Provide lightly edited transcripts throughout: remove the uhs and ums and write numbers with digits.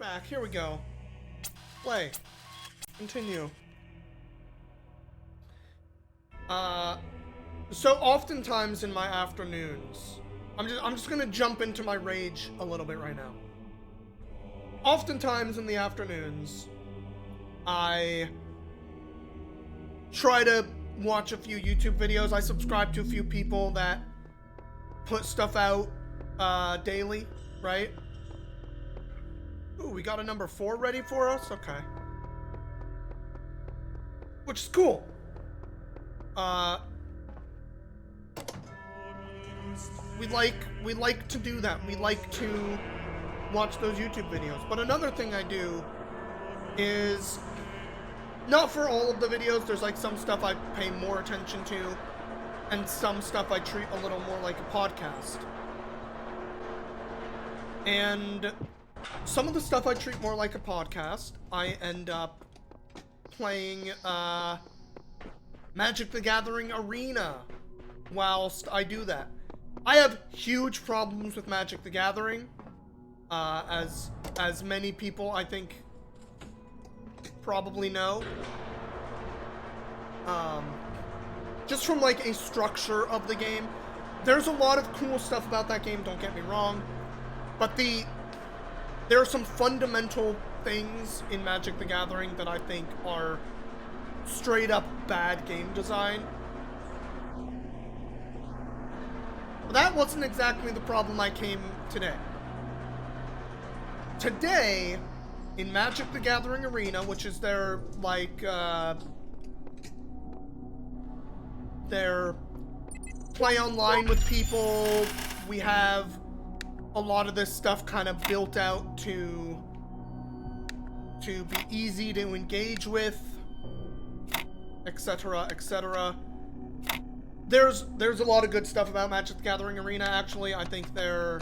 back. Here we go. Play. Continue. So oftentimes in my afternoons, I'm just gonna jump into my rage a little bit right now. Oftentimes in the afternoons, I try to watch a few YouTube videos. I subscribe to a few people that put stuff out daily, right? Ooh, we got a number 4 ready for us? Okay. Which is cool. We like to do that. We like to watch those YouTube videos. But another thing I do is, not for all of the videos, there's like some stuff I pay more attention to, and some stuff I treat a little more like a podcast. And some of the stuff I treat more like a podcast, I end up playing Magic the Gathering Arena whilst I do that. I have huge problems with Magic the Gathering, as many people I think probably know. Just from like a structure of the game. There's a lot of cool stuff about that game, don't get me wrong, but there are some fundamental things in Magic the Gathering that I think are straight up bad game design. But that wasn't exactly the problem I came today. Today, in Magic the Gathering Arena, which is their, like, their play online with people, we have a lot of this stuff kind of built out to be easy to engage with, etc., etc. There's a lot of good stuff about Magic the Gathering Arena, actually. I think their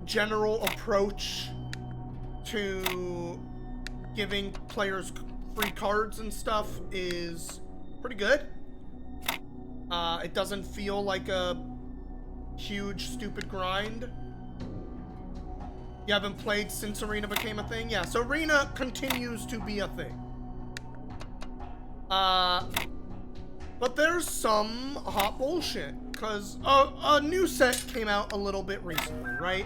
general approach to giving players free cards and stuff is pretty good. It doesn't feel like a huge, stupid grind. You haven't played since Arena became a thing? Yeah, so Arena continues to be a thing. But there's some hot bullshit, because a new set came out a little bit recently, right?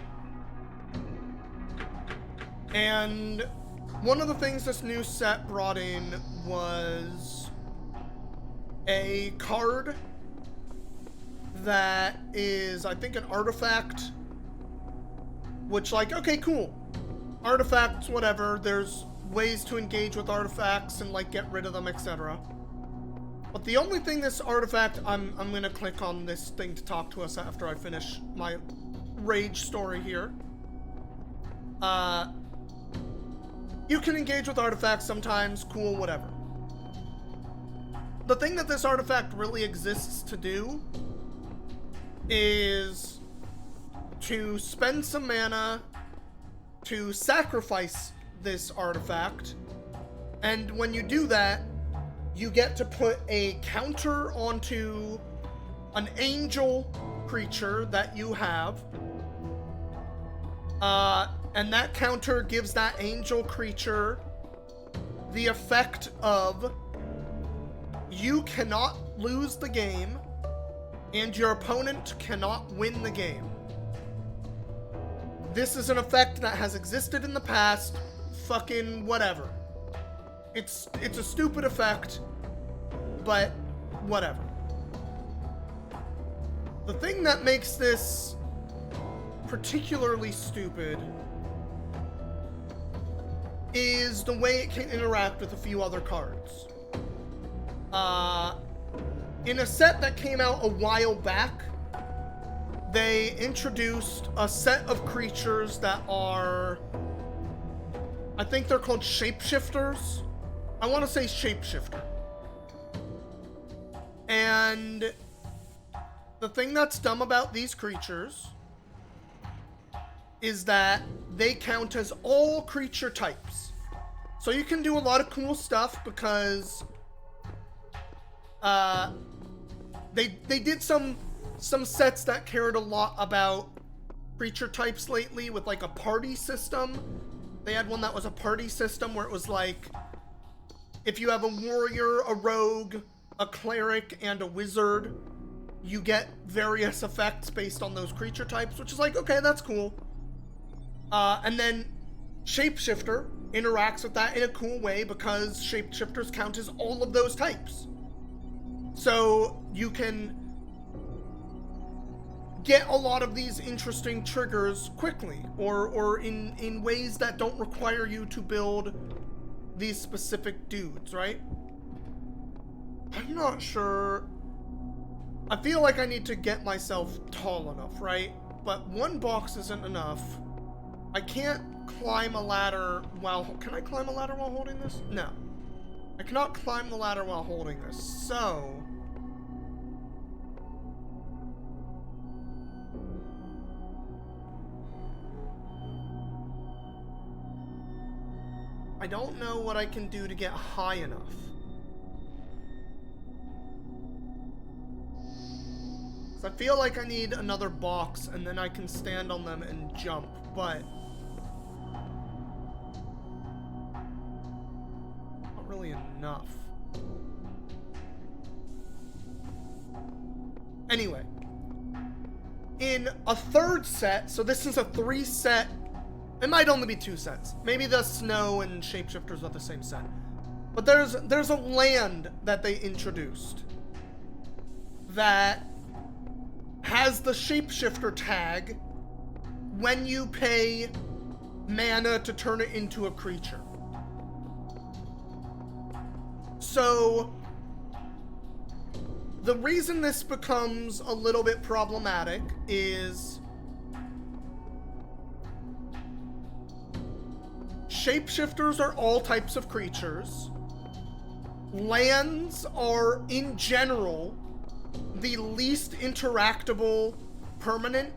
And one of the things this new set brought in was a card that is, I think, an artifact, which, like, okay, cool. Artifacts, whatever. There's ways to engage with artifacts and, like, get rid of them, etc. But the only thing this artifact, I'm gonna click on this thing to talk to us after I finish my rage story here. You can engage with artifacts sometimes, cool, whatever. The thing that this artifact really exists to do is to spend some mana to sacrifice this artifact, and when you do that, you get to put a counter onto an angel creature that you have, and that counter gives that angel creature the effect of you cannot lose the game and your opponent cannot win the game. This is an effect that has existed in the past, fucking whatever. It's a stupid effect, but whatever. The thing that makes this particularly stupid is the way it can interact with a few other cards. In a set that came out a while back, they introduced a set of creatures that are, I think they're called shapeshifters. I want to say shapeshifter. And the thing that's dumb about these creatures is that they count as all creature types. So you can do a lot of cool stuff because they did some sets that cared a lot about creature types lately with like a party system. They had one that was a party system where it was like, if you have a warrior, a rogue, a cleric, and a wizard, you get various effects based on those creature types, which is like, okay, that's cool. And then Shapeshifter interacts with that in a cool way because Shapeshifters count as all of those types. So you can get a lot of these interesting triggers quickly, or in ways that don't require you to build these specific dudes, right? I'm not sure. I feel like I need to get myself tall enough, right? But one box isn't enough. I can't climb a ladder while... Can I climb a ladder while holding this? No. I cannot climb the ladder while holding this, so... I don't know what I can do to get high enough. I feel like I need another box and then I can stand on them and jump, but not really enough. Anyway, in a third set, so this is a 3 set, it might only be 2 sets. Maybe the snow and shapeshifters are the same set. But there's a land that they introduced that has the shapeshifter tag when you pay mana to turn it into a creature. So the reason this becomes a little bit problematic is shapeshifters are all types of creatures. Lands are, in general, the least interactable permanent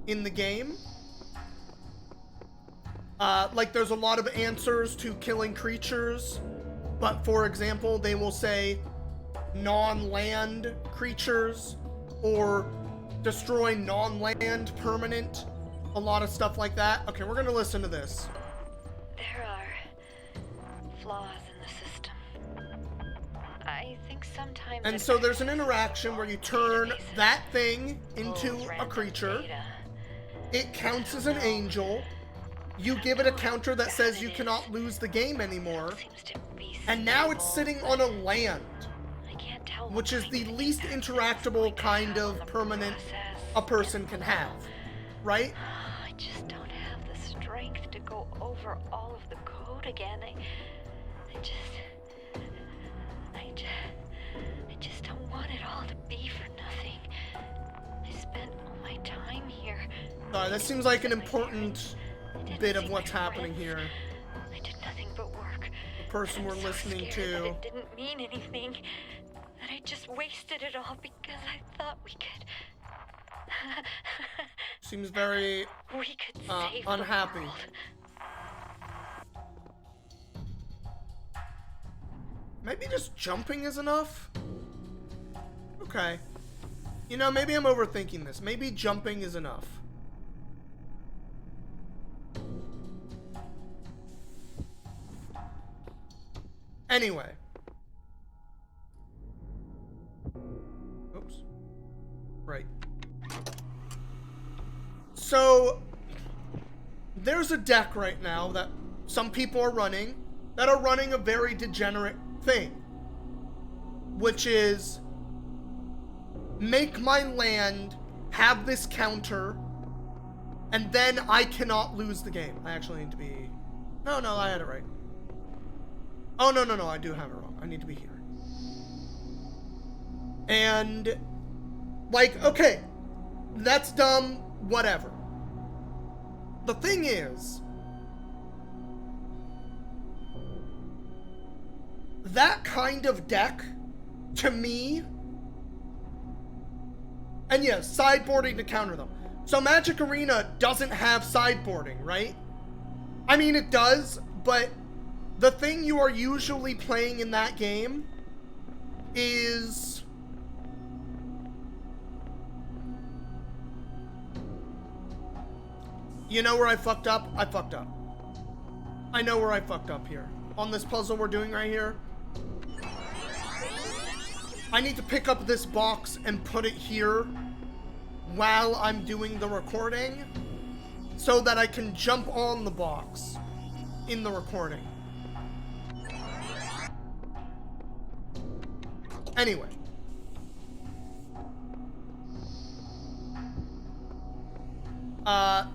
in the game. Like, there's a lot of answers to killing creatures, but for example, they will say non-land creatures or destroy non-land permanent, a lot of stuff like that. Okay, we're gonna listen to this. There are flaws in the system. I think sometimes... And so there's an interaction where you turn that thing into a creature. It counts as an angel. You give it a counter that says you cannot lose the game anymore. And now it's sitting on a land, which is the least interactable kind of permanent a person can have, right? I just don't have the strength to go over all of the code again. I just don't want it all to be for nothing. I spent all my time here. That seems like an important bit of what's happening here. I did nothing but work. The person we're listening to. That it didn't mean anything. That I just wasted it all because I thought we could. Seems very unhappy. The world. Maybe just jumping is enough? Okay. You know, maybe I'm overthinking this. Maybe jumping is enough. Anyway. Oops. Right. So, there's a deck right now that some people are running that are running a very degenerate thing, which is make my land have this counter and then I cannot lose the game. I actually need to be... No, I had it right. Oh, no, I do have it wrong. I need to be here. And, like, okay, that's dumb, whatever. The thing is, that kind of deck, to me, and yes, sideboarding to counter them. So Magic Arena doesn't have sideboarding, right? I mean, it does, but the thing you are usually playing in that game is You know where I fucked up? I fucked up. I know where I fucked up here. On this puzzle we're doing right here. I need to pick up this box and put it here while I'm doing the recording so that I can jump on the box in the recording. Anyway.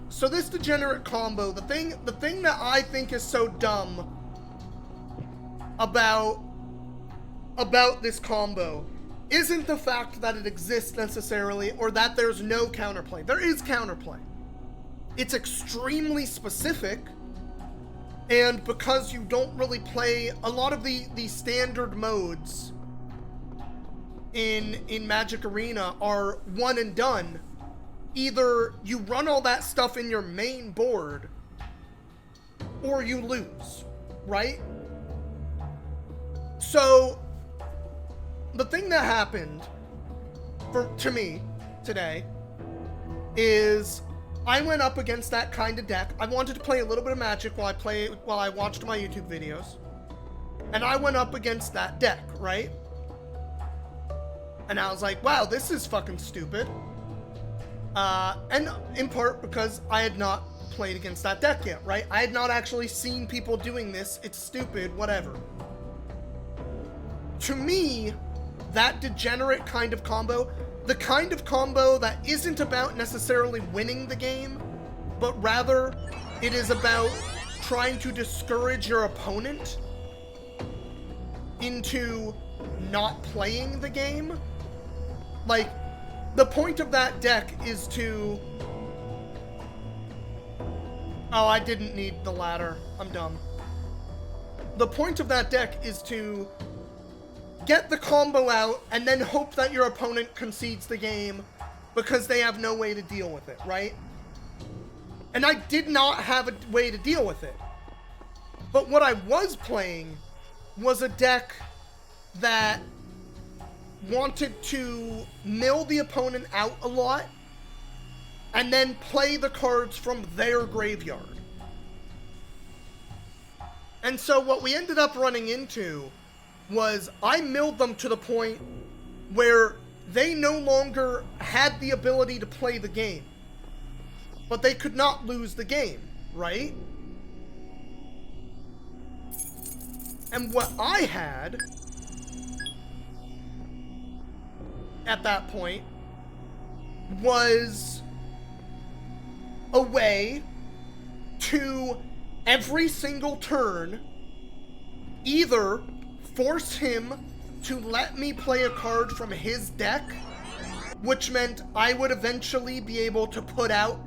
So this degenerate combo, the thing that I think is so dumb about this combo isn't the fact that it exists necessarily, or that there's no counterplay. There is counterplay. It's extremely specific, and because you don't really play a lot of the standard modes in Magic Arena are one and done. Either you run all that stuff in your main board, or you lose, right? So, the thing that happened to me today is I went up against that kind of deck. I wanted to play a little bit of Magic while I watched my YouTube videos. And I went up against that deck, right? And I was like, wow, this is fucking stupid. And in part because I had not played against that deck yet, right? I had not actually seen people doing this. It's stupid, whatever. To me, that degenerate kind of combo, the kind of combo that isn't about necessarily winning the game, but rather it is about trying to discourage your opponent into not playing the game. Like, the point of that deck is to... Oh, I didn't need the ladder. I'm dumb. The point of that deck is to get the combo out and then hope that your opponent concedes the game because they have no way to deal with it, right? And I did not have a way to deal with it. But what I was playing was a deck that wanted to mill the opponent out a lot and then play the cards from their graveyard. And so what we ended up running into was I milled them to the point where they no longer had the ability to play the game, but they could not lose the game, right? And what I had at that point was a way to every single turn either force him to let me play a card from his deck, which meant I would eventually be able to put out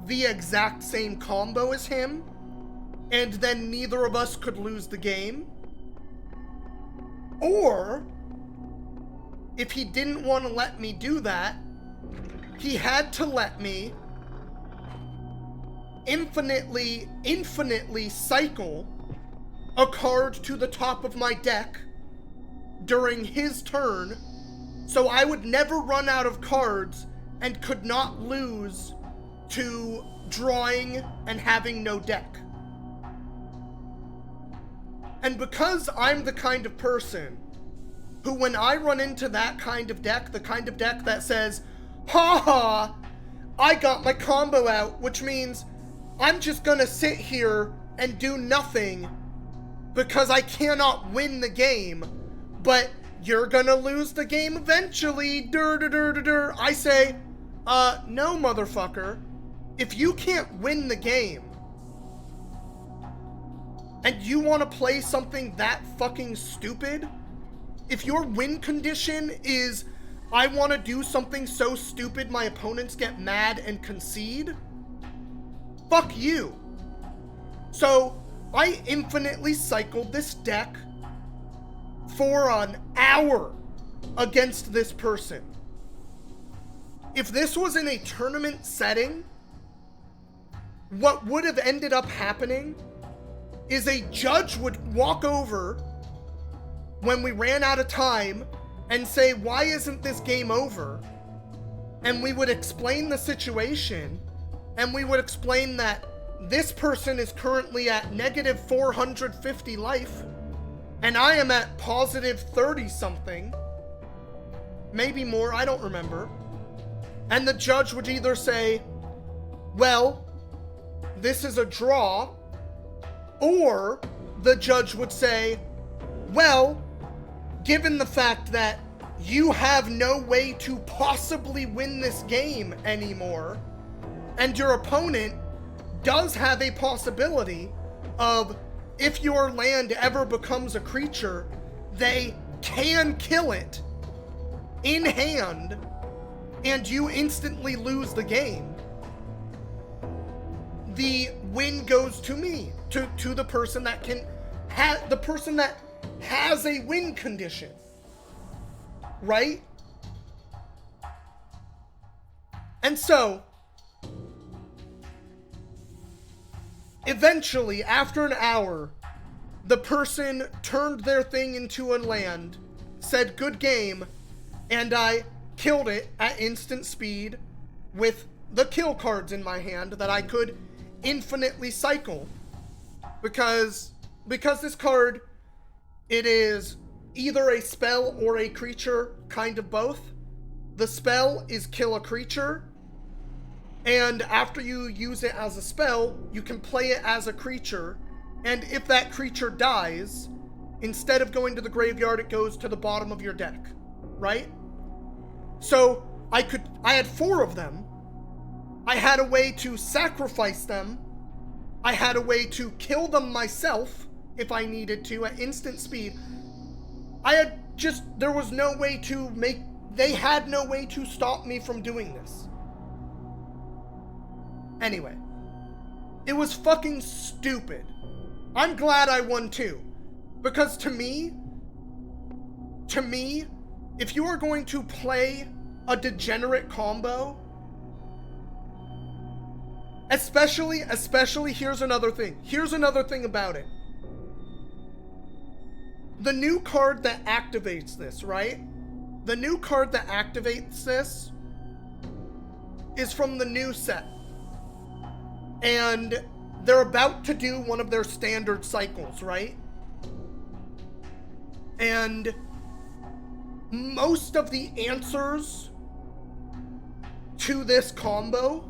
the exact same combo as him, and then neither of us could lose the game. Or, if he didn't want to let me do that, he had to let me infinitely cycle a card to the top of my deck during his turn, so I would never run out of cards and could not lose to drawing and having no deck. And because I'm the kind of person who, when I run into that kind of deck, the kind of deck that says, ha ha, I got my combo out, which means I'm just gonna sit here and do nothing because I cannot win the game, but you're gonna lose the game eventually, I say, no, motherfucker. If you can't win the game, and you want to play something that fucking stupid, if your win condition is, I want to do something so stupid my opponents get mad and concede, fuck you. So, I infinitely cycled this deck for an hour against this person. If this was in a tournament setting, what would have ended up happening is a judge would walk over when we ran out of time and say, why isn't this game over? And we would explain the situation, and we would explain that this person is currently at negative 450 life, and I am at positive 30 something, maybe more, I don't remember. And the judge would either say, well, this is a draw, or the judge would say, well, given the fact that you have no way to possibly win this game anymore, and your opponent does have a possibility of, if your land ever becomes a creature, they can kill it in hand, and you instantly lose the game. The win goes to me, to the person that can the person that has a win condition, right? And so, eventually, after an hour, the person turned their thing into a land, said good game, and I killed it at instant speed with the kill cards in my hand that I could infinitely cycle. Because this card, it is either a spell or a creature, kind of both. The spell is kill a creature, and after you use it as a spell, you can play it as a creature, and if that creature dies, instead of going to the graveyard, it goes to the bottom of your deck, right? So, I had 4 of them. I had a way to sacrifice them. I had a way to kill them myself, if I needed to, at instant speed. There was no way to they had no way to stop me from doing this. Anyway, it was fucking stupid. I'm glad I won too. Because to me, if you are going to play a degenerate combo, especially, here's another thing about it. The new card that activates this, right? The new card that activates this is from the new set. And they're about to do one of their standard cycles, right? And most of the answers to this combo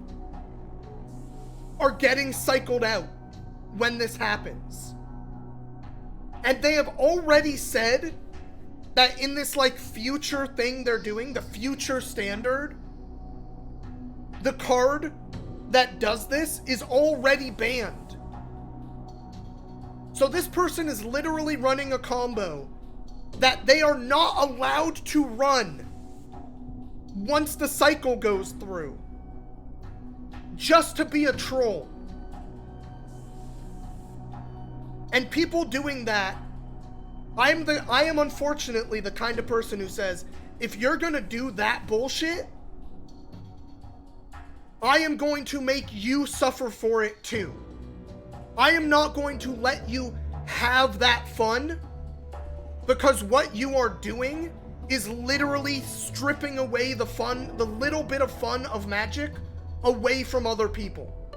are getting cycled out when this happens. And they have already said that in this like future thing they're doing, the future standard, the card that does this is already banned. So this person is literally running a combo that they are not allowed to run once the cycle goes through, just to be a troll. And people doing that, I am unfortunately the kind of person who says, if you're gonna do that bullshit, I am going to make you suffer for it too. I am not going to let you have that fun, because what you are doing is literally stripping away the fun, the little bit of fun of Magic, away from other people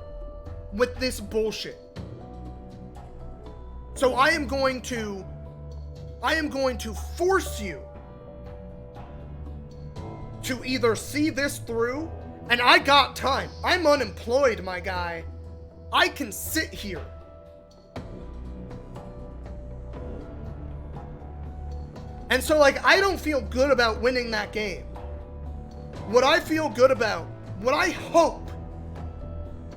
with this bullshit. So I am going to force you to either see this through, and I got time. I'm unemployed, my guy. I can sit here. And so, like, I don't feel good about winning that game. What I feel good about, what I hope,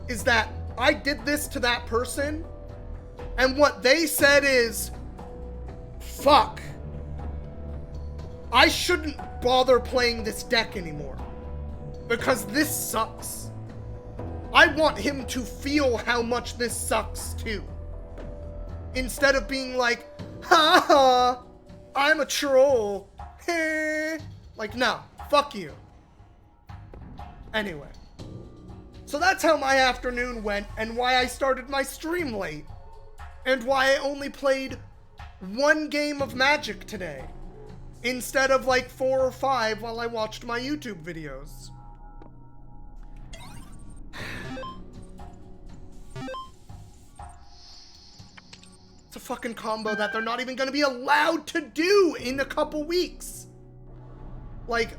is that I did this to that person, and what they said is, fuck, I shouldn't bother playing this deck anymore, because this sucks. I want him to feel how much this sucks too. Instead of being like, ha ha, I'm a troll. Heh. Like, no, fuck you. Anyway. So that's how my afternoon went, and why I started my stream late. And why I only played 1 game of Magic today, instead of like 4 or 5 while I watched my YouTube videos. It's a fucking combo that they're not even gonna be allowed to do in a couple weeks. Like,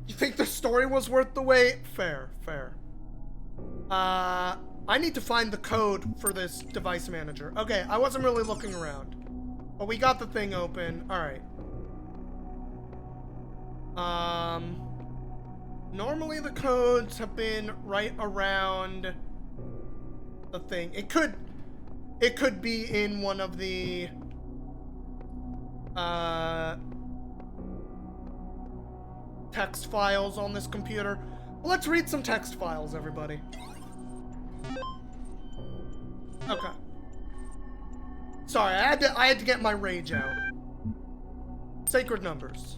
you think the story was worth the wait? Fair, fair. I need to find the code for this device manager. Okay, I wasn't really looking around. But we got the thing open. Alright. Normally the codes have been right around the thing. It could be in one of the text files on this computer. Well, let's read some text files, everybody. Okay. Sorry, I had to get my rage out. Sacred numbers.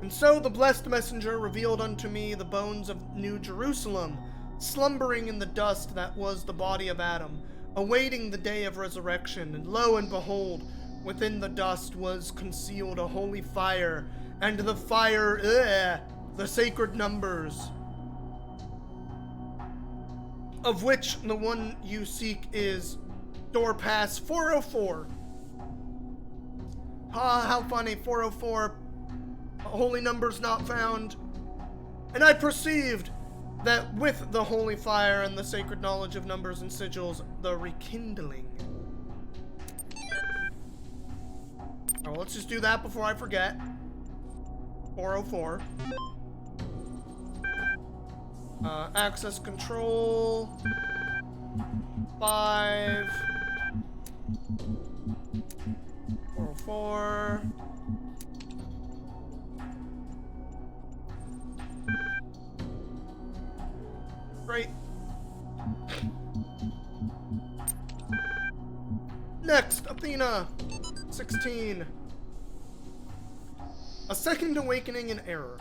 And so the blessed messenger revealed unto me the bones of New Jerusalem, slumbering in the dust that was the body of Adam, awaiting the day of resurrection. And lo and behold, within the dust was concealed a holy fire, and the fire, the sacred numbers, of which the one you seek is door pass 404. How funny, 404, holy numbers not found. And I perceived that with the holy fire and the sacred knowledge of numbers and sigils, the rekindling. Oh, let's just do that before I forget. 404. Access control. 5. 404. Great. Next, Athena. 16. A second awakening in error.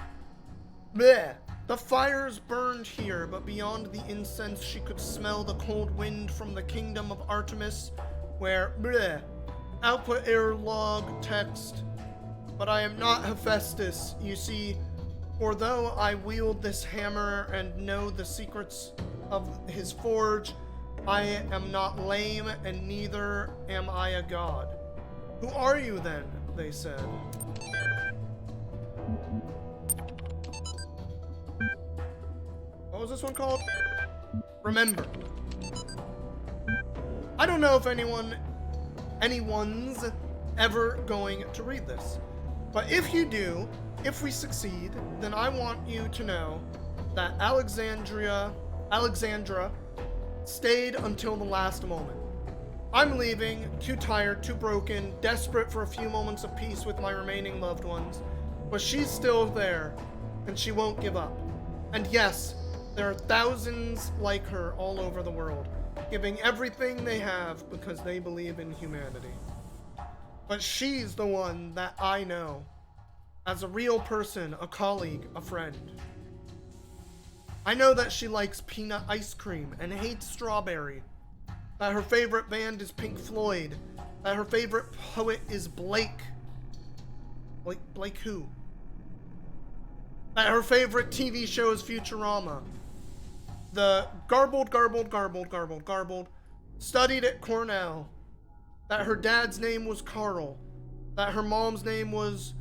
Bleh. The fires burned here, but beyond the incense she could smell the cold wind from the kingdom of Artemis, where, bleh, output error log text. But I am not Hephaestus, you see, for though I wield this hammer and know the secrets of his forge, I am not lame, and neither am I a god. Who are you then? They said. What was this one called? Remember. I don't know if anyone's ever going to read this. But if you do, if we succeed, then I want you to know that Alexandra stayed until the last moment. I'm leaving, too tired, too broken, desperate for a few moments of peace with my remaining loved ones. But she's still there, and she won't give up. And yes, there are thousands like her all over the world, giving everything they have because they believe in humanity. But she's the one that I know, as a real person, a colleague, a friend. I know that she likes peanut ice cream and hates strawberry, that her favorite band is Pink Floyd, that her favorite poet is Blake who? That her favorite TV show is Futurama. The garbled, studied at Cornell. That her dad's name was Carl. That her mom's name was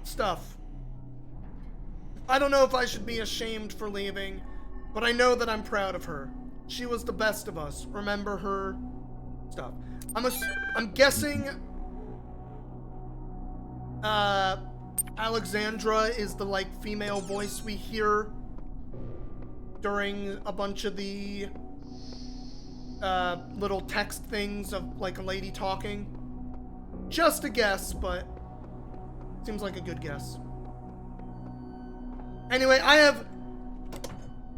stuff. I don't know if I should be ashamed for leaving, but I know that I'm proud of her. She was the best of us. Remember her stuff. I'm guessing Alexandra is the female voice we hear during a bunch of the little text things of a lady talking. Just a guess, but seems like a good guess. Anyway, I have,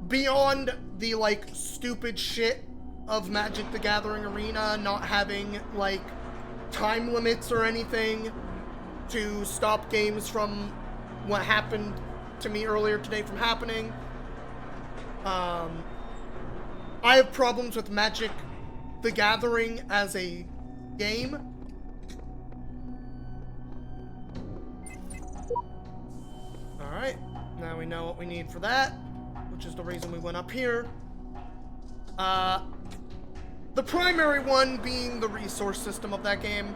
beyond the stupid shit of Magic the Gathering Arena not having time limits or anything to stop games from what happened to me earlier today from happening. I have problems with Magic the Gathering as a game. Alright, now we know what we need for that, which is the reason we went up here. The primary one being the resource system of that game.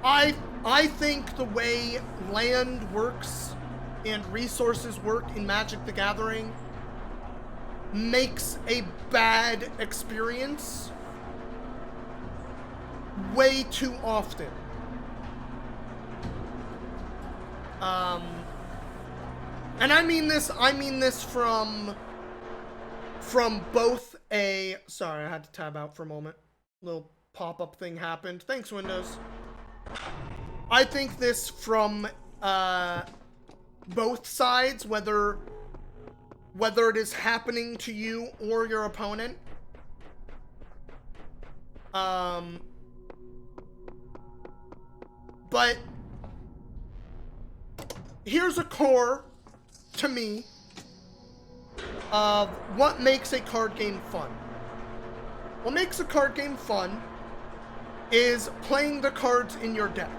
I think the way land works and resources work in Magic the Gathering makes a bad experience way too often. And I mean this from both a... Sorry, I had to tab out for a moment. Little pop-up thing happened. Thanks, Windows. I think this from both sides, whether it is happening to you or your opponent. But here's a core, to me, of what makes a card game fun. What makes a card game fun is playing the cards in your deck.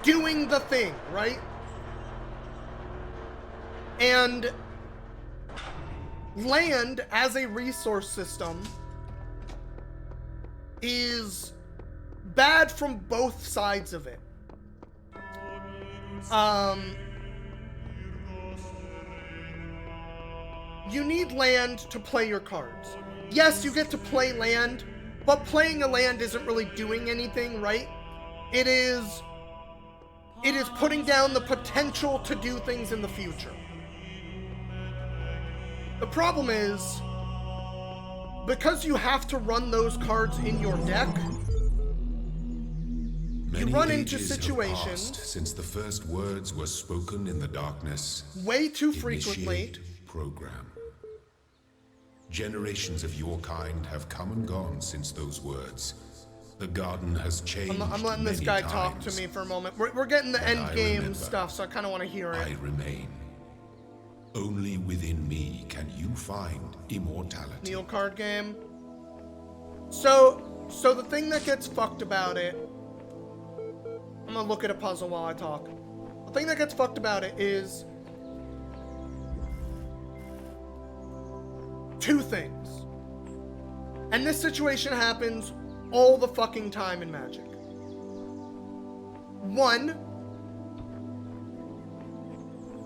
Doing the thing, right? And land as a resource system is bad from both sides of it. You need land to play your cards. Yes, you get to play land, but playing a land isn't really doing anything, right? It is putting down the potential to do things in the future. The problem is, because you have to run those cards in your deck, you run into situations since the first words were spoken in the darkness. Way too frequently. Initiate program. Generations of your kind have come and gone since those words. The garden has changed. I'm letting this guy talk to me for a moment. We're getting the end game stuff, so I kind of want to hear it. I remain. Only within me can you find immortality. Neil card game. So the thing that gets fucked about it, I'm gonna look at a puzzle while I talk. The thing that gets fucked about it is two things. And this situation happens all the fucking time in Magic. One,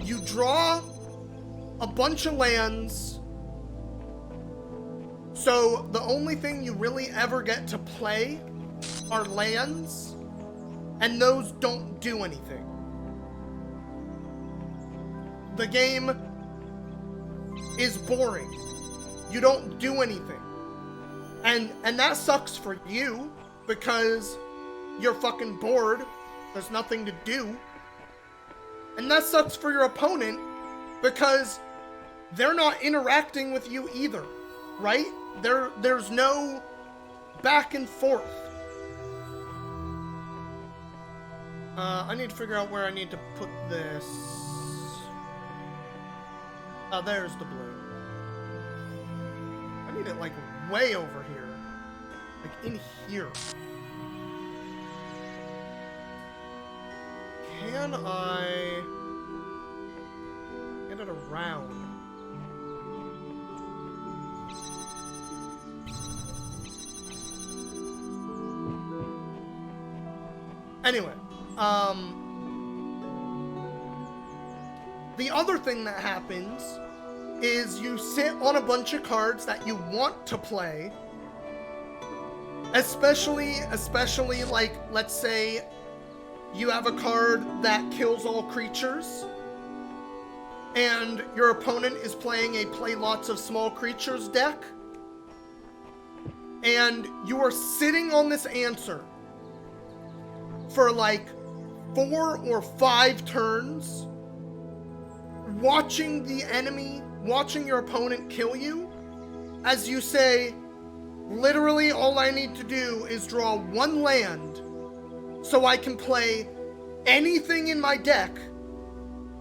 you draw a bunch of lands, so the only thing you really ever get to play are lands, and those don't do anything. The game is boring. You don't do anything. And that sucks for you, because you're fucking bored. There's nothing to do. And that sucks for your opponent, because they're not interacting with you either, right? There's no back and forth. I need to figure out where I need to put this. Oh, there's the blue. I need it, like, way over here. Like, in here. Can I get it around? Anyway, the other thing that happens is you sit on a bunch of cards that you want to play, especially like, let's say you have a card that kills all creatures, and your opponent is playing a play lots of small creatures deck, and you are sitting on this answer for like 4 or 5 turns, watching your opponent kill you, as you say, literally all I need to do is draw 1 land so I can play anything in my deck.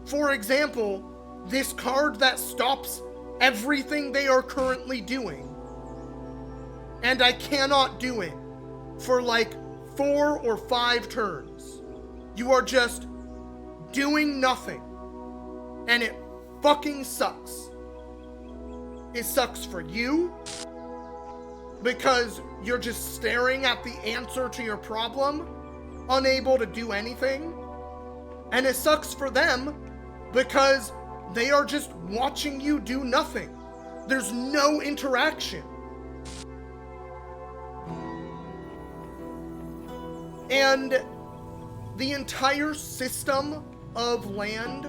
For example, this card that stops everything they are currently doing. And I cannot do it for like 4 or 5 turns. You are just doing nothing. And it fucking sucks. It sucks for you, because you're just staring at the answer to your problem, unable to do anything. And it sucks for them, because they are just watching you do nothing. There's no interaction. And the entire system of land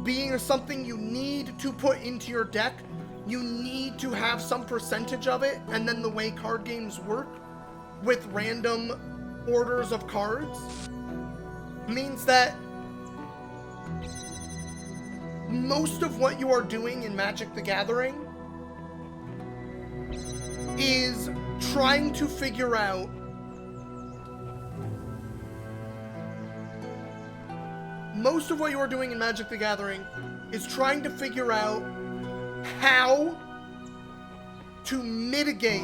being something you need to put into your deck, you need to have some percentage of it, and then the way card games work with random orders of cards means that most of what you are doing in Magic the Gathering is trying to figure out how to mitigate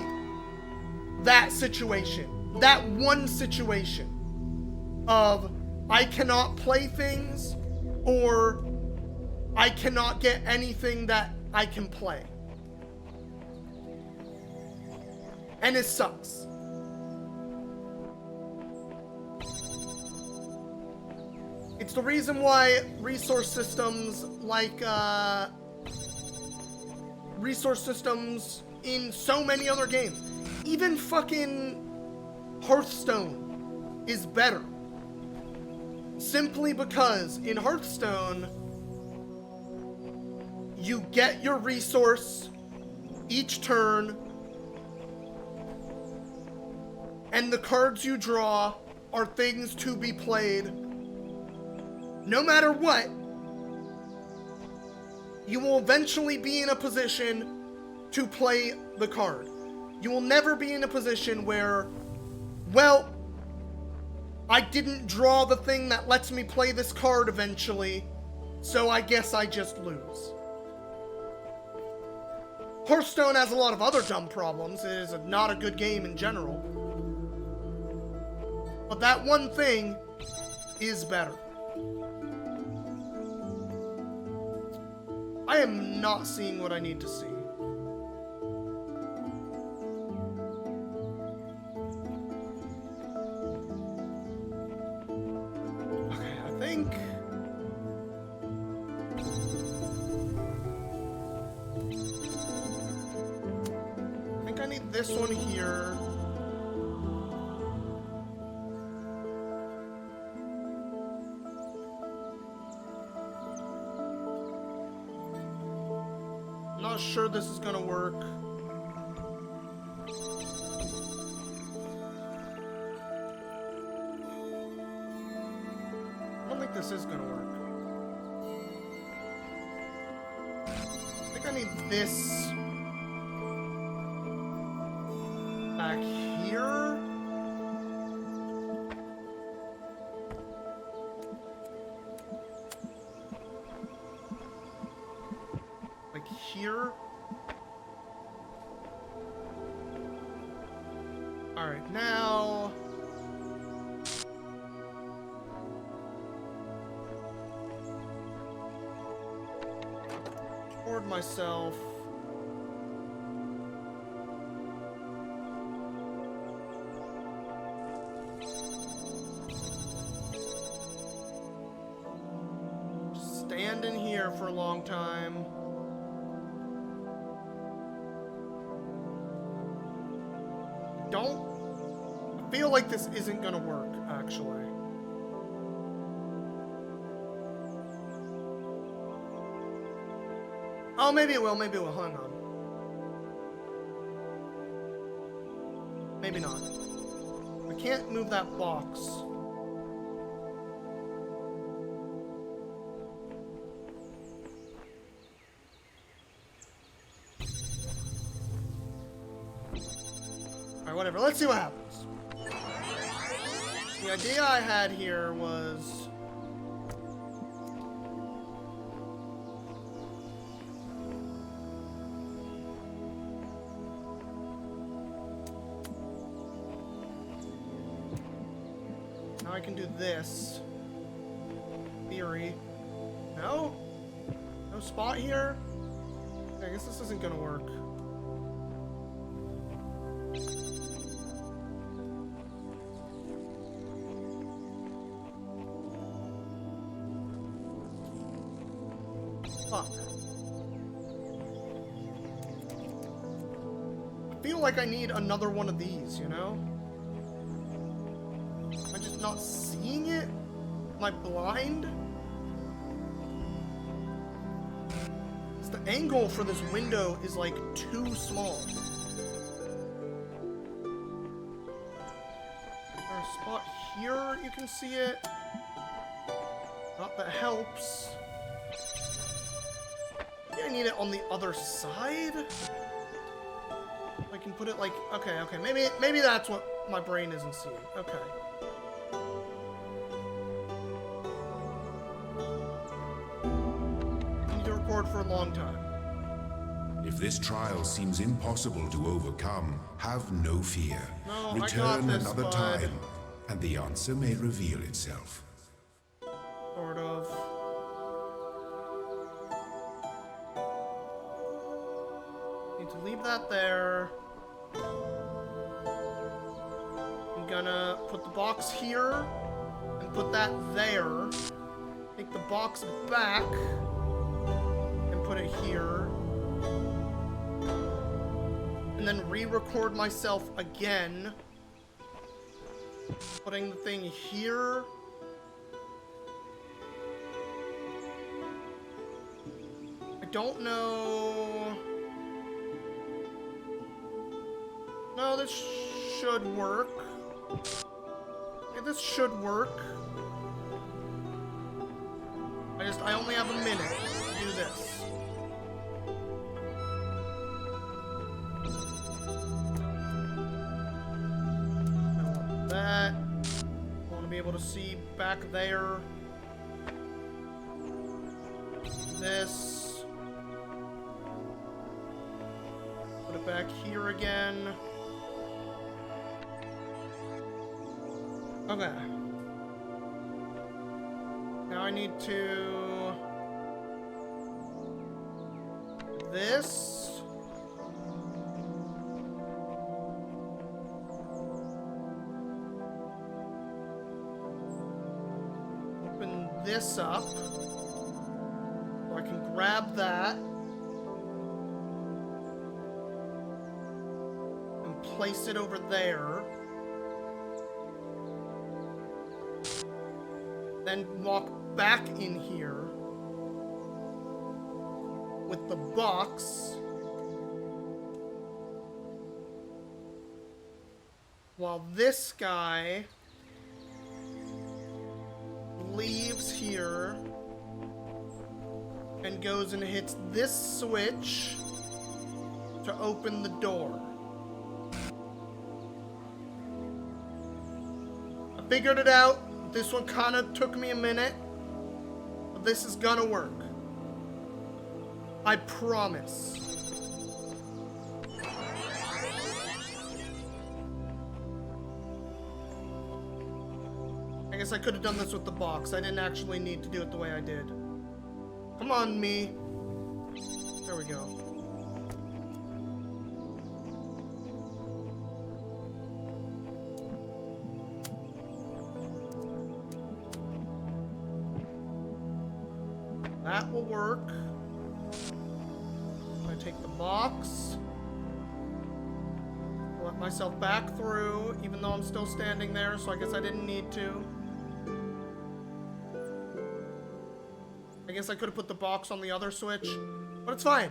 that situation. That one situation of I cannot play things, or I cannot get anything that I can play. And it sucks. It's the reason why resource systems like, resource systems in so many other games, even fucking Hearthstone is better. Simply because in Hearthstone, you get your resource each turn, and the cards you draw are things to be played. No matter what, you will eventually be in a position to play the card. You will never be in a position where, well, I didn't draw the thing that lets me play this card eventually, so I guess I just lose. Hearthstone has a lot of other dumb problems. It is not a good game in general. But that one thing is better. I am not seeing what I need to see. Okay, I think I need this one here. Not sure this is gonna work. I don't think this is gonna work. I think I need this back here. Here. Alright, now toward myself. Stand in here for a long time. I feel like this isn't gonna work, actually. Oh, maybe it will, maybe it will. Hang on. Maybe not. I can't move that box. Alright, whatever. Let's see what happens. The idea I had here was... now I can do this. Theory. No? No spot here? I guess this isn't gonna work. Fuck. I feel like I need another one of these, you know? Am I just not seeing it? Am I blind? The angle for this window is like too small. There's a spot here you can see it. Not that helps. Maybe I need it on the other side. I can put it like okay, maybe that's what my brain isn't seeing. Okay. For a long time. If this trial seems impossible to overcome, have no fear. No, return I got this, another bud. time, and the answer may reveal itself. Sort of. Need to leave that there. I'm gonna put the box here and put that there. Take the box back. Put it here, and then re-record myself again, putting the thing here. I don't know. No, this should work. Yeah, this should work. I only have a minute to do this. That. I want to be able to see back there. This. Put it back here again. Okay. Now I need to... This. This up, so I can grab that and place it over there, then walk back in here with the box while this guy leaves here and goes and hits this switch to open the door. I figured it out. This one kind of took me a minute, but this is gonna work. I promise. I guess I could have done this with the box. I didn't actually need to do it the way I did. Come on, me. There we go. That will work. I take the box. Let myself back through, even though I'm still standing there, so I guess I didn't need to. I guess I could have put the box on the other switch, but it's fine.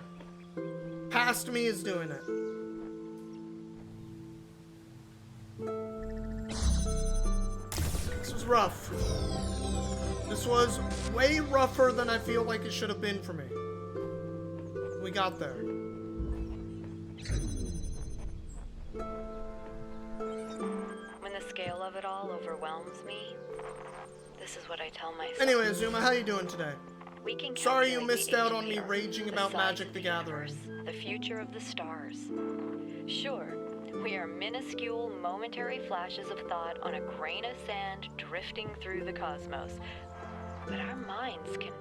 Past me is doing it. This was rough. This was way rougher than I feel like it should have been for me. We got there. When the scale of it all overwhelms me, this is what I tell myself. Anyway, Zuma, how you doing today? We can Sorry you calculate missed the out age on of me the Earth, raging the about size Magic of the Gathering. universe, the future of the stars. Sure, we are minuscule, momentary flashes of thought on a grain of sand drifting through the cosmos. But our minds can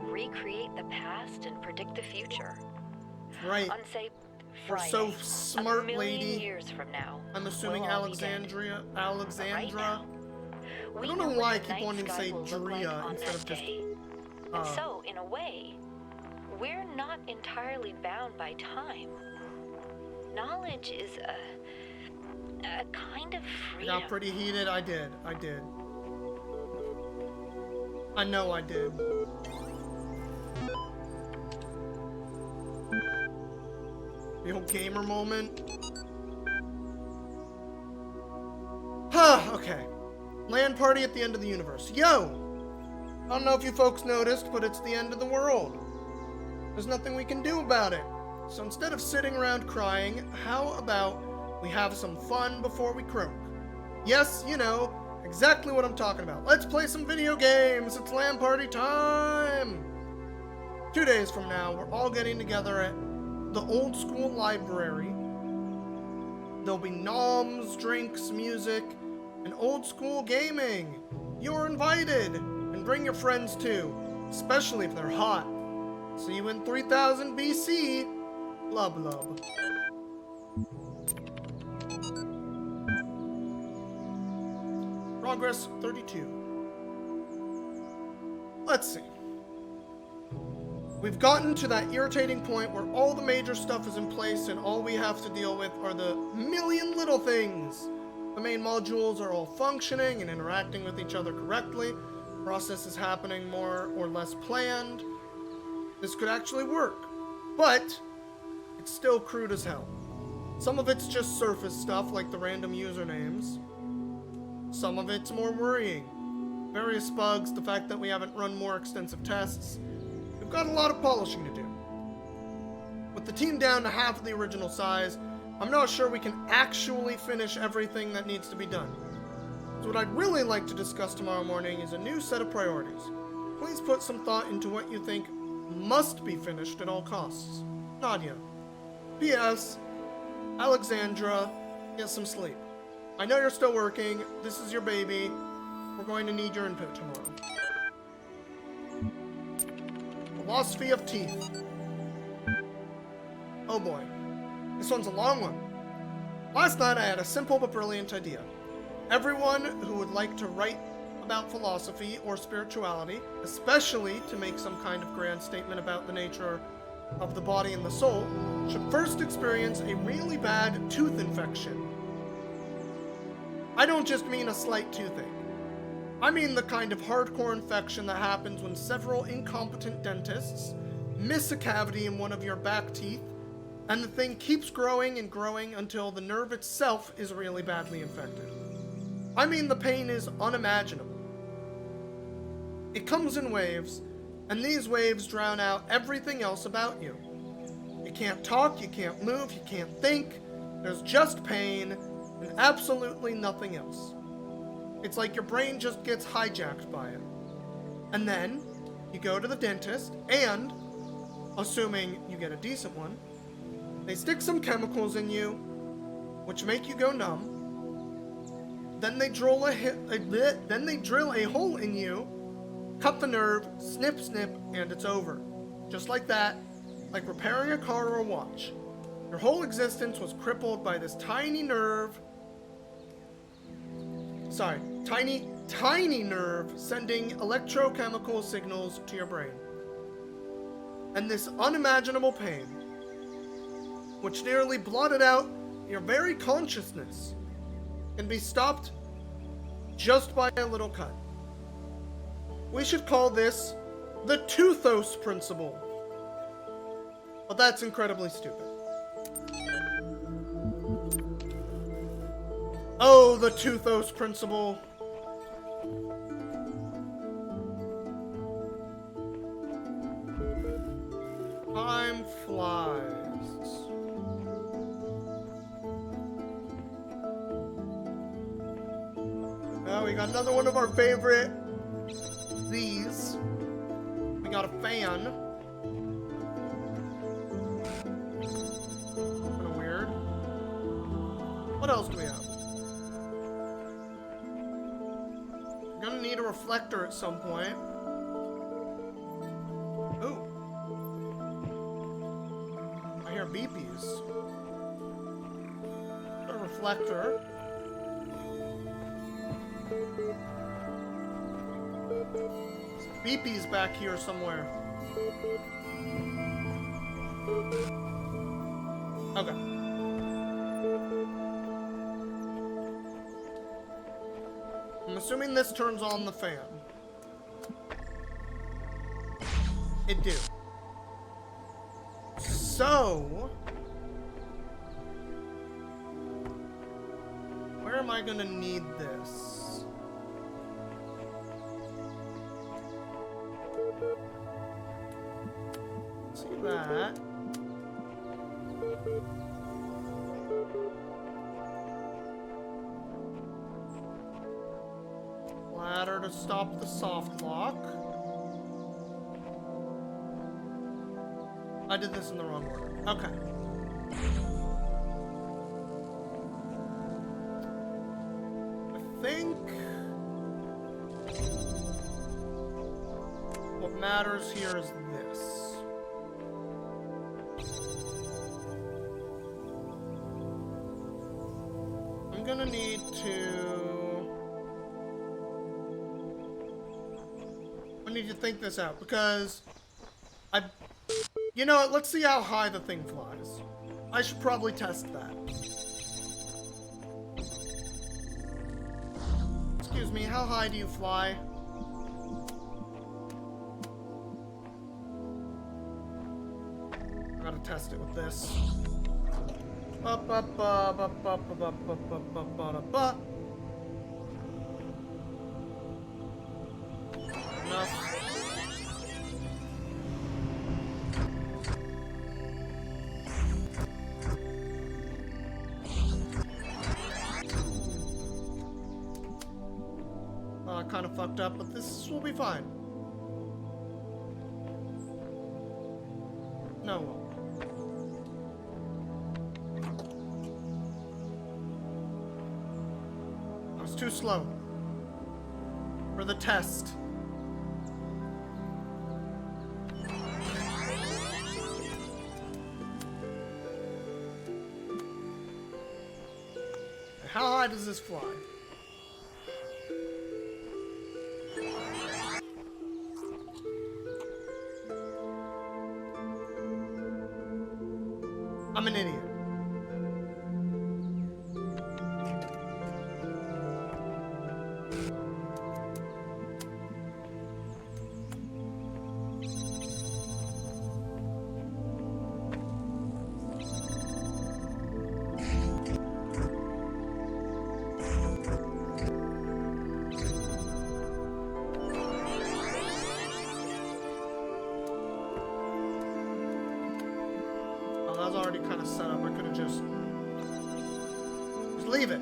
recreate the past and predict the future. Right. On, say, We're Friday, so smart, a million lady. years from now, I'm assuming we'll all be dead. Right Alexandra. now, I we don't know know what why I the keep night wanting to sky say will look like Drea on instead that of just. day. And so, in a way, we're not entirely bound by time. Knowledge is a kind of I freedom. got pretty heated. I did. I know I did. The whole gamer moment. Huh, okay. Land party at the end of the universe. Yo! I don't know if you folks noticed, but it's the end of the world. There's nothing we can do about it. So instead of sitting around crying, how about we have some fun before we croak? Yes, you know, exactly what I'm talking about. Let's play some video games. It's land party time. 2 days from now, we're all getting together at the old school library. There'll be noms, drinks, music, and old school gaming. You're invited, and bring your friends too, especially if they're hot. See you in 3000 BC. Lub lub. Progress 32. Let's see. We've gotten to that irritating point where all the major stuff is in place and all we have to deal with are the million little things. The main modules are all functioning and interacting with each other correctly. Process is happening more or less planned. This could actually work, but it's still crude as hell. Some of it's just surface stuff like the random usernames. Some of it's more worrying. Various bugs, the fact that we haven't run more extensive tests. We've got a lot of polishing to do. With the team down to half of the original size, I'm not sure we can actually finish everything that needs to be done. So what I'd really like to discuss tomorrow morning is a new set of priorities. Please put some thought into what you think must be finished at all costs. Nadia. P.S. Alexandra, get some sleep. I know you're still working. This is your baby. We're going to need your input tomorrow. Philosophy of teeth. Oh boy. This one's a long one. Last night I had a simple but brilliant idea. Everyone who would like to write about philosophy or spirituality, especially to make some kind of grand statement about the nature of the body and the soul, should first experience a really bad tooth infection. I don't just mean a slight toothache. I mean the kind of hardcore infection that happens when several incompetent dentists miss a cavity in one of your back teeth, and the thing keeps growing and growing until the nerve itself is really badly infected. I mean the pain is unimaginable. It comes in waves, and these waves drown out everything else about you. You can't talk, you can't move, you can't think. There's just pain and absolutely nothing else. It's like your brain just gets hijacked by it. And then you go to the dentist and, assuming you get a decent one, they stick some chemicals in you, which make you go numb. Then they drill a hole in you, cut the nerve, snip, snip, and it's over. Just like that, like repairing a car or a watch. Your whole existence was crippled by this tiny nerve. Sorry, tiny nerve sending electrochemical signals to your brain. And this unimaginable pain, which nearly blotted out your very consciousness, can be stopped just by a little cut. We should call this the Toothos Principle. But that's incredibly stupid. Oh, the Toothos Principle. Time flies. Well, we got another one of our favorite. These. We got a fan. Kind of weird. What else do we have? We're gonna need a reflector at some point. Ooh. I beepies. A reflector. Beepies back here somewhere. Okay. I'm assuming this turns on the fan. It do. So, where am I gonna need this? See that. Ladder to stop the soft lock. I did this in the wrong order. Okay. I think what matters here is this. I'm gonna need to think this out because you know what, let's see how high the thing flies. I should probably test that. Excuse me, how high do you fly? I gotta test it with this. Enough. Kind of fucked up, but this will be fine. No, it won't. I was too slow for the test. How high does this fly? I'm an idiot. That was already kind of set up. I could have just leave it.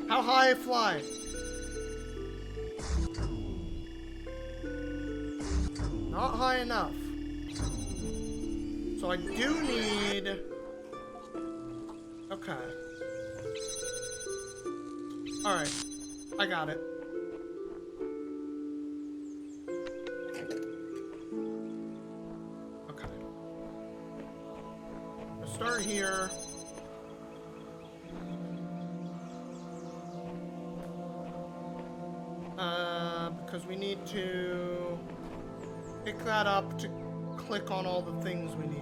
How high I fly? Not high enough. So I do need... Okay. Alright. I got it. Start here. Because we need to pick that up to click on all the things we need.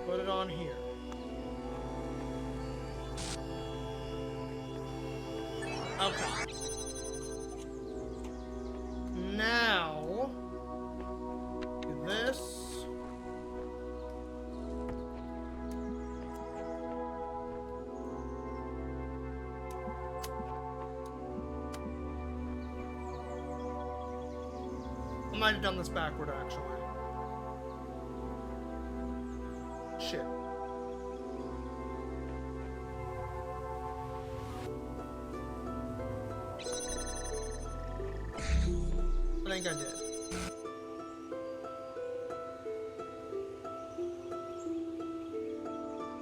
Put it on here. Okay. Now, do this. I might have done this backward, actually. Shit. I think I did.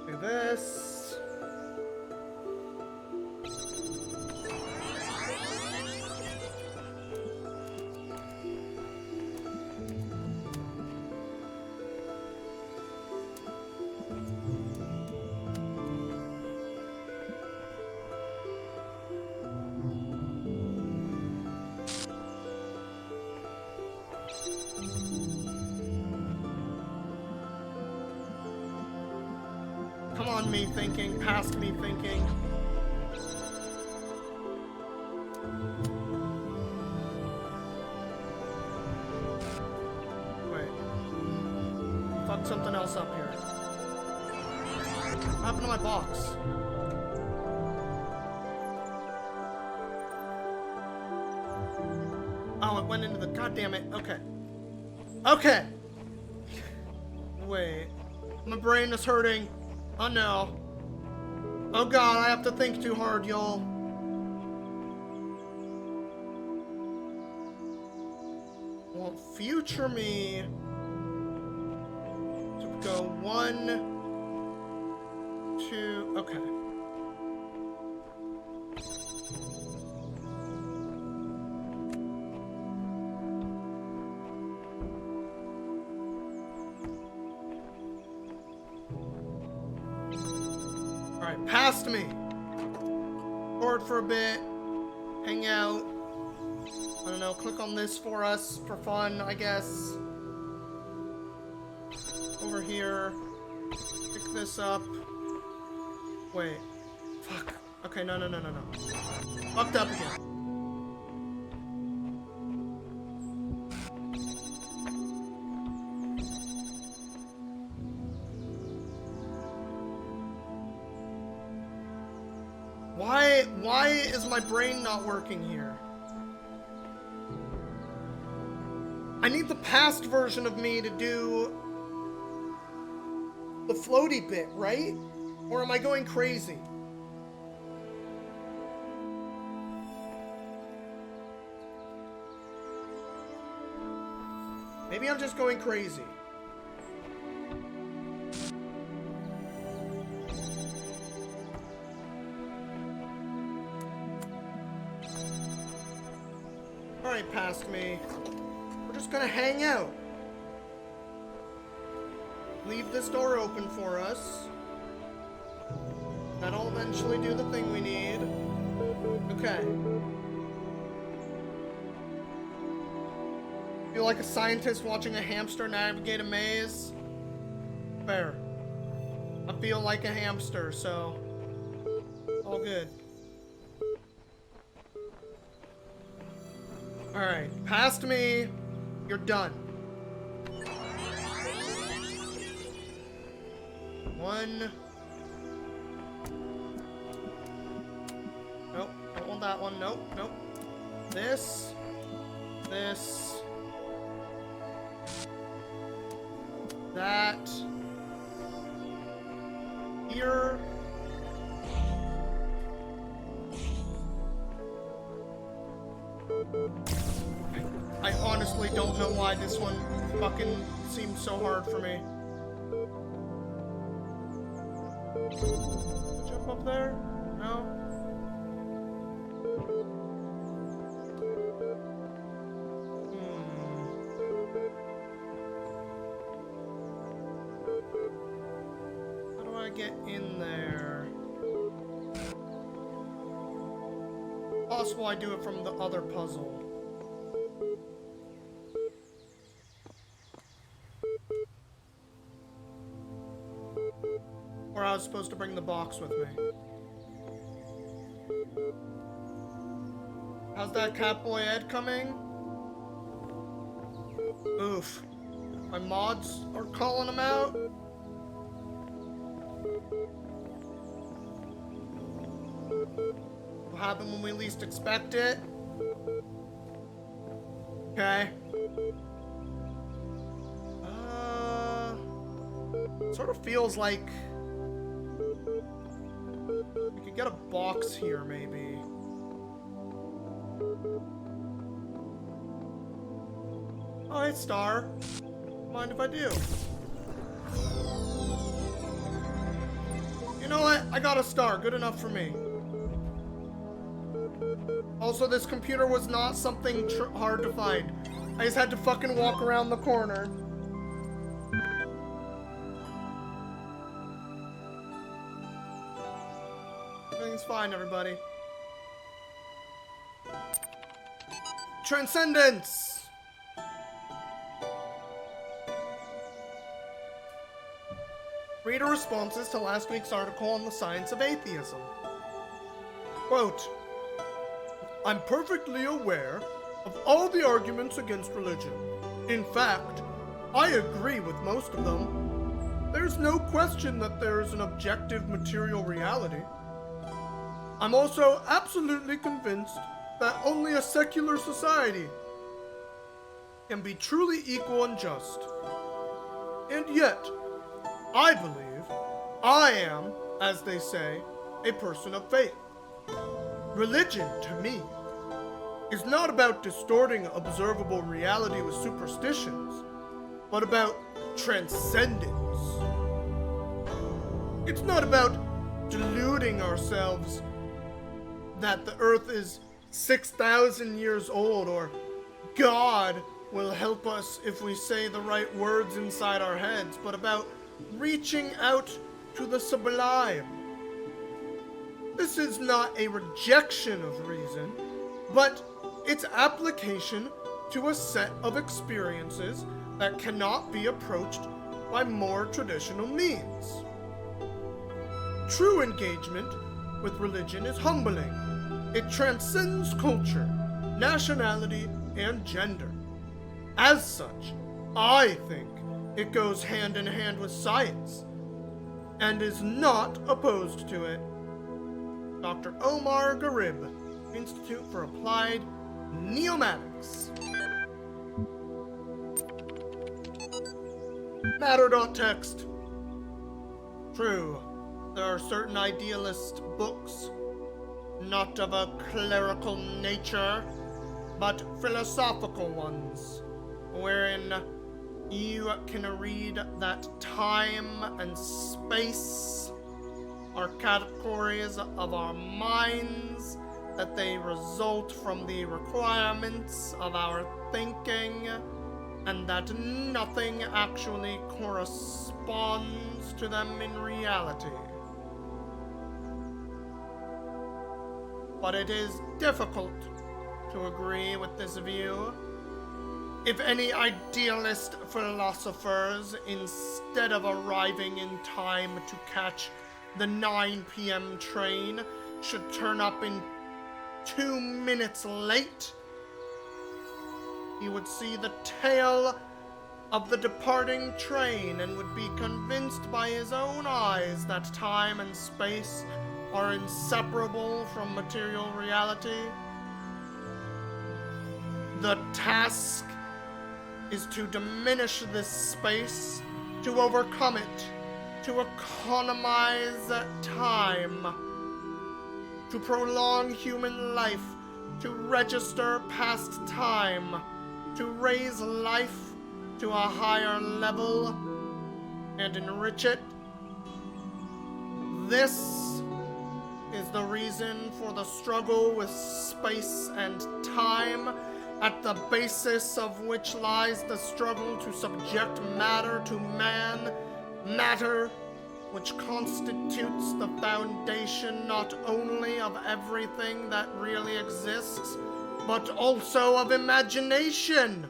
Do this. Come on, me thinking, past me thinking. Wait. Fuck something else up here. What happened to my box? Oh, it went into the... God damn it. Okay. Okay! Wait. My brain is hurting. Oh no. Oh god, I have to think too hard, y'all. I want future me to go 1, 2, okay. Alright, past me. Board for a bit. Hang out. I don't know, click on this for us for fun, I guess. Over here. Pick this up. Wait. Fuck. Okay, no. Fucked up again. Why is my brain not working here? I need the past version of me to do the floaty bit, right? Or am I going crazy? Maybe I'm just going crazy. Alright, past me. We're just gonna hang out. Leave this door open for us. That'll eventually do the thing we need. Okay. Feel like a scientist watching a hamster navigate a maze? Fair. I feel like a hamster, so... all good. Alright, past me, you're done. 1. Nope, don't want that one. Nope. This. That. Here. I honestly don't know why this one fucking seemed so hard for me. Jump up there? No? How do I get in there? Possible I do it from the other puzzle. Or I was supposed to bring the box with me. How's that Catboy Ed coming? Oof. My mods are calling him out? What happened when we least expect it? Okay. Sort of feels like we could get a box here, maybe. Oh, hey, Star. Mind if I do? You know what? I got a star. Good enough for me. Also, this computer was not something hard to find. I just had to fucking walk around the corner. Everything's fine, everybody. Transcendence! Reader responses to last week's article on the science of atheism. Quote, I'm perfectly aware of all the arguments against religion. In fact, I agree with most of them. There's no question that there is an objective material reality. I'm also absolutely convinced that only a secular society can be truly equal and just. And yet, I believe I am, as they say, a person of faith. Religion, to me, is not about distorting observable reality with superstitions, but about transcendence. It's not about deluding ourselves that the earth is 6,000 years old, or God will help us if we say the right words inside our heads, but about reaching out to the sublime. This is not a rejection of reason, but its application to a set of experiences that cannot be approached by more traditional means. True engagement with religion is humbling. It transcends culture, nationality, and gender. As such, I think it goes hand in hand with science, and is not opposed to it. Dr. Omar Garib, Institute for Applied Neomatics. Matter.text. True, there are certain idealist books, not of a clerical nature, but philosophical ones, wherein you can read that time and space are categories of our minds, that they result from the requirements of our thinking, and that nothing actually corresponds to them in reality. But it is difficult to agree with this view. If any idealist philosophers, instead of arriving in time to catch the 9 p.m. train, should turn up in 2 minutes late, he would see the tail of the departing train and would be convinced by his own eyes that time and space are inseparable from material reality. The task is to diminish this space, to overcome it, to economize time, to prolong human life, to register past time, to raise life to a higher level and enrich it. This is the reason for the struggle with space and time, at the basis of which lies the struggle to subject matter to man, matter which constitutes the foundation not only of everything that really exists, but also of imagination,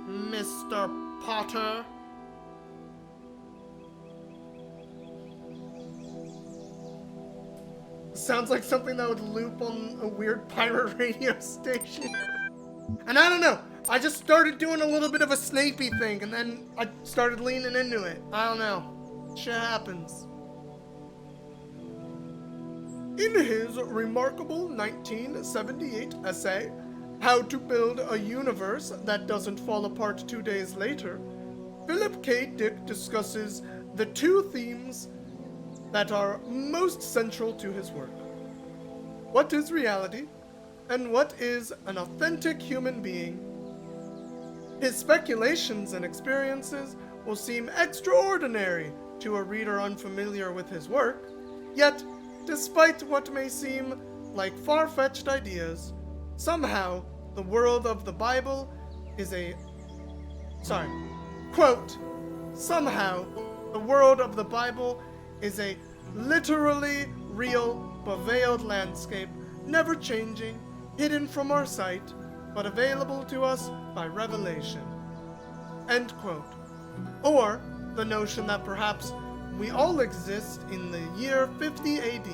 Mr. Potter. Sounds like something that would loop on a weird pirate radio station. And I don't know, I just started doing a little bit of a Snapey thing, and then I started leaning into it. I don't know. Shit happens. In his remarkable 1978 essay, How to Build a Universe That Doesn't Fall Apart 2 Days Later, Philip K. Dick discusses the two themes that are most central to his work. What is reality, and what is an authentic human being? His speculations and experiences will seem extraordinary to a reader unfamiliar with his work, yet, despite what may seem like far-fetched ideas, somehow the world of the Bible is quote, somehow the world of the Bible is a literally real, beveiled landscape, never changing, hidden from our sight, but available to us by revelation. End quote. Or the notion that perhaps we all exist in the year 50 AD.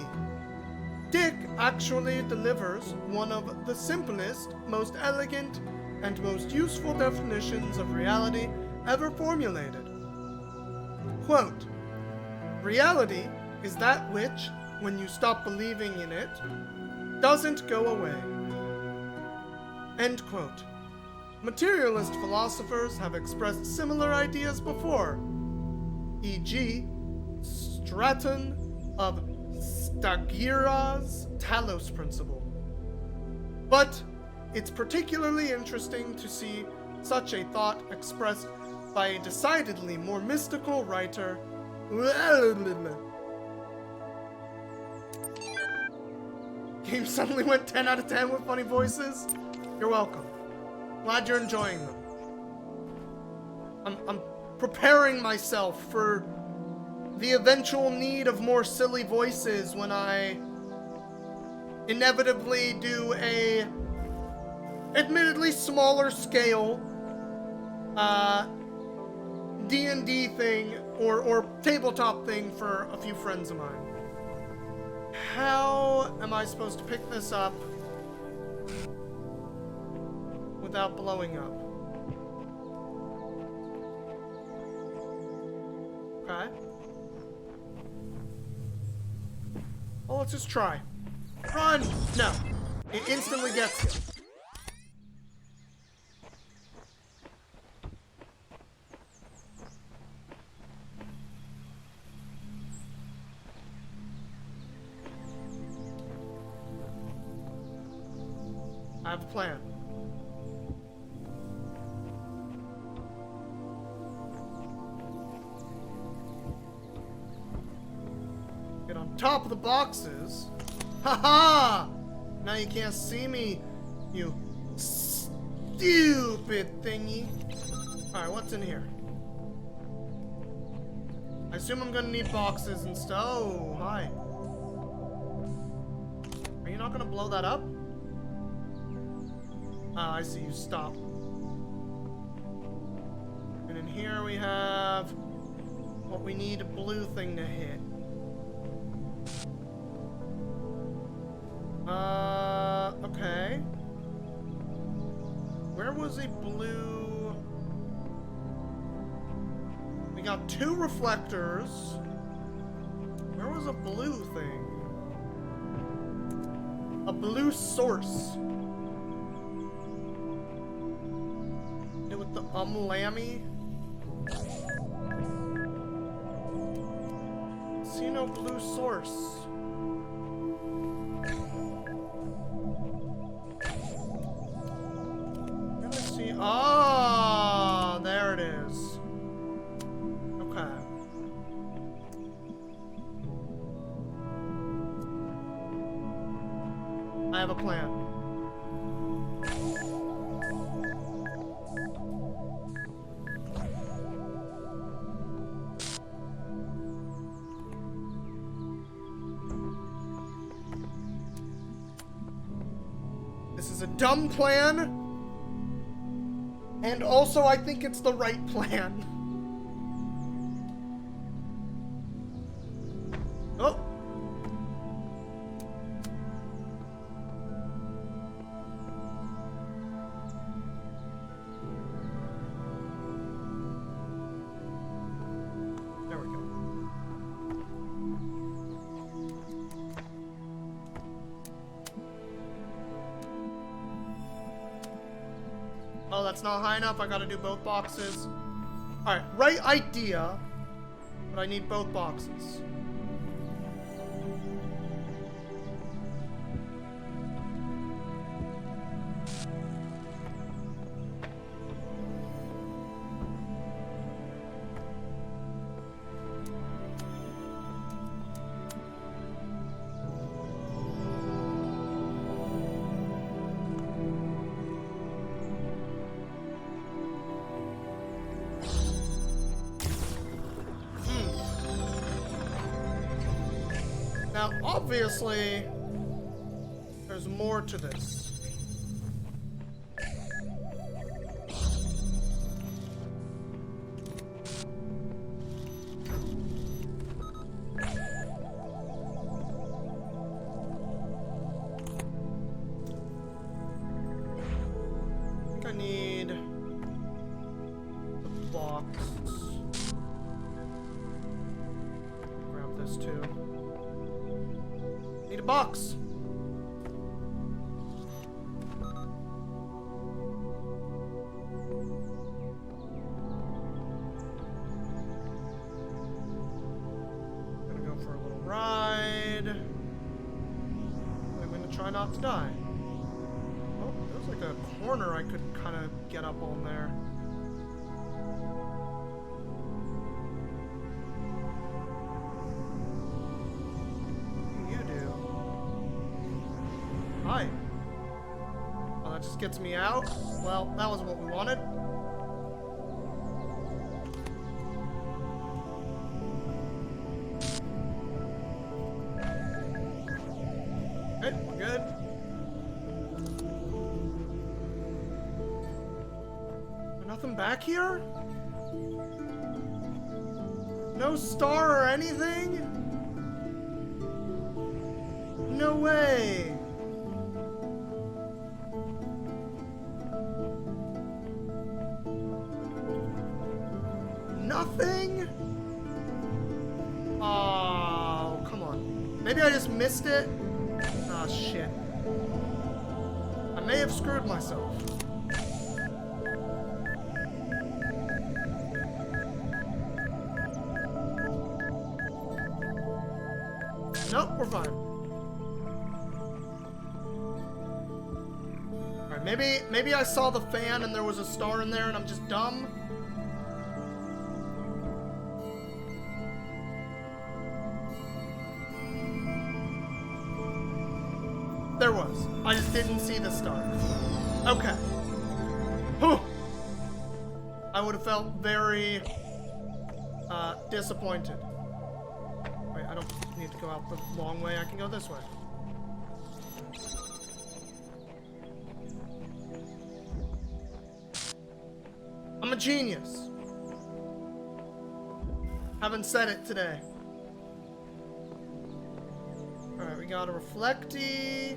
Dick actually delivers one of the simplest, most elegant, and most useful definitions of reality ever formulated. Quote, reality is that which, when you stop believing in it, doesn't go away. End quote. Materialist philosophers have expressed similar ideas before, e.g., Stratton of Stagira's Talos principle. But it's particularly interesting to see such a thought expressed by a decidedly more mystical writer. Game suddenly went 10 out of 10 with funny voices. You're welcome. Glad you're enjoying them. I'm preparing myself for the eventual need of more silly voices when I inevitably do a admittedly smaller scale D&D thing or tabletop thing for a few friends of mine. How am I supposed to pick this up without blowing up? Okay. Well, let's just try. Run! No. It instantly gets you. I have a plan. Get on top of the boxes. Haha! Now you can't see me, you stupid thingy. Alright, what's in here? I assume I'm gonna need boxes and stuff. Oh, hi. Are you not gonna blow that up? Ah, I see you stop. And in here we have what we need a blue thing to hit. Okay. Where was a blue? We got 2 reflectors. Where was a blue thing? A blue source. With the lammy. See no blue source. Let me see. Ah, there it is. Okay. I have a plan. This is a dumb plan, and also I think it's the right plan. Oh. There we go. Oh, that's not high enough. I gotta do both boxes. Alright, right idea, but I need both boxes. obviously, there's more to this. I need the box. Grab this too. Need a box. Gonna go for a little ride. I'm gonna try not to die. Oh, there's like a corner I could kind of get up on there. What do you do? Hi. Oh, that just gets me out? Well, that wasn't what we wanted. Okay, we're good. Nothing back here? No star or anything? No way. Nothing? Oh, come on. Maybe I just missed it? Ah, shit. I may have screwed myself. Nope, we're fine. Alright, maybe I saw the fan and there was a star in there and I'm just dumb. There was. I just didn't see the star. Okay. Whew. I would have felt very disappointed. Wait, I don't need to go out the long way. I can go this way. I'm a genius. Haven't said it today. Alright, we got a reflectee.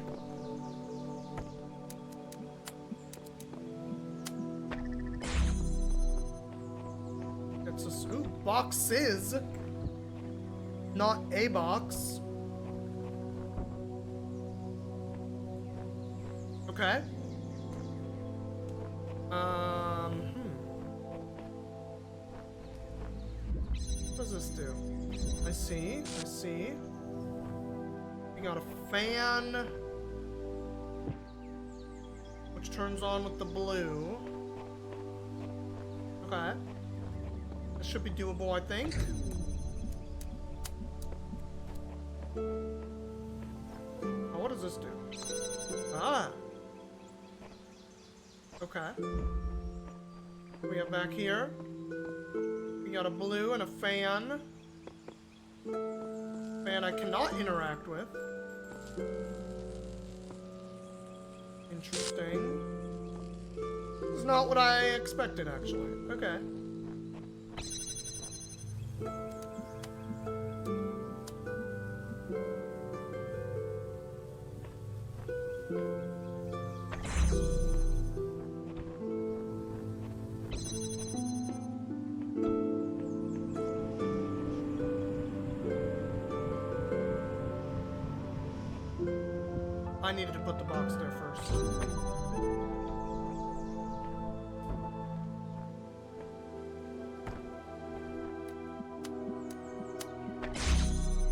It's a boxes. Not a box. Okay. What does this do? I see. We got a fan, which turns on with the blue. Okay. This should be doable, I think. Oh, what does this do? Ah. Okay. What do we have back here? We got a blue and a fan. Fan I cannot interact with. Interesting. This is not what I expected, actually. Okay. I needed to put the box there first.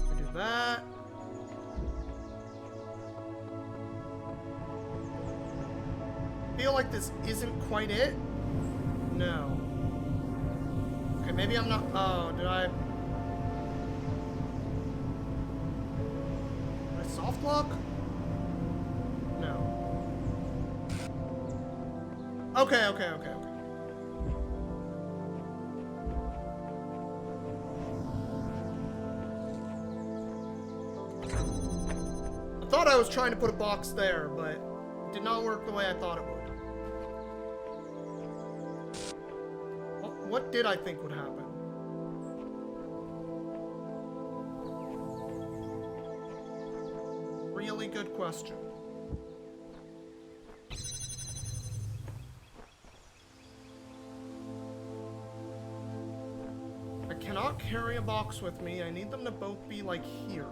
I do that. Feel like this isn't quite it. No. Okay, maybe I'm not. Oh, did I soft lock? Okay. thought I was trying to put a box there, but it did not work the way I thought it would. What did I think would happen? Really good question. I cannot carry a box with me. I need them to both be like here.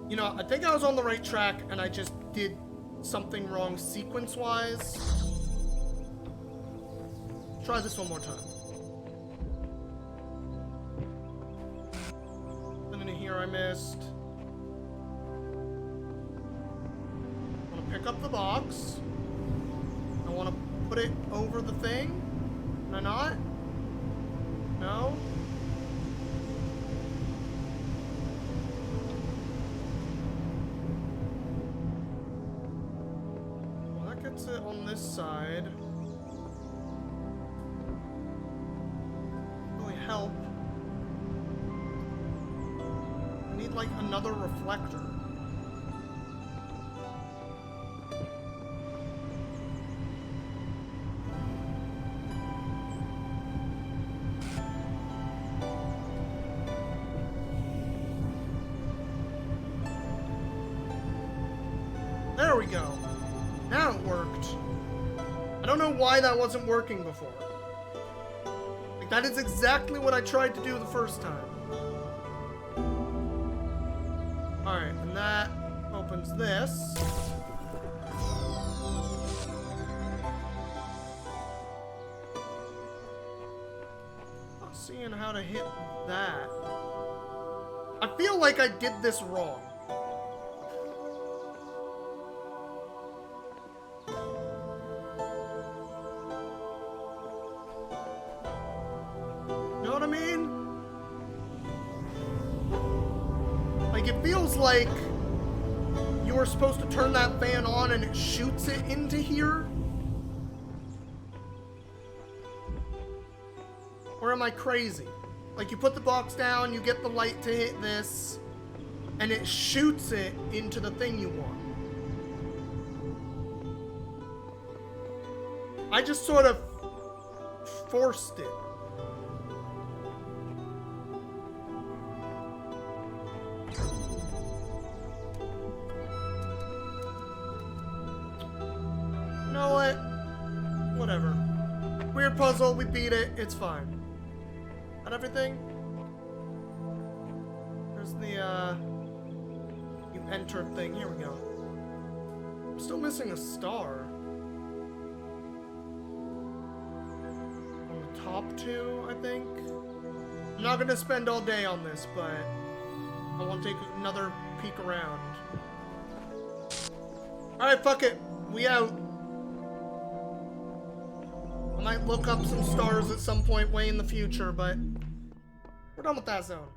You know, I think I was on the right track and I just did something wrong sequence-wise. Try this one more time. And then here I missed. I want to pick up the box. I want to put it over the thing. Can I not? No? It on this side. Really help. I need like another reflector. There we go. Now it worked. I don't know why that wasn't working before. Like, that is exactly what I tried to do the first time. Alright, and that opens this. Not seeing how to hit that. I feel like I did this wrong. It feels like you were supposed to turn that fan on and it shoots it into here. Or am I crazy? Like, you put the box down, you get the light to hit this, and it shoots it into the thing you want. I just sort of forced it. You know what? Whatever. Weird puzzle, we beat it, it's fine. Got everything? There's the, you enter thing. Here we go. I'm still missing a star. On the top two, I think. I'm not gonna spend all day on this, but I want to take another peek around. Alright, fuck it. We out. I might look up some stars at some point way in the future, but we're done with that zone.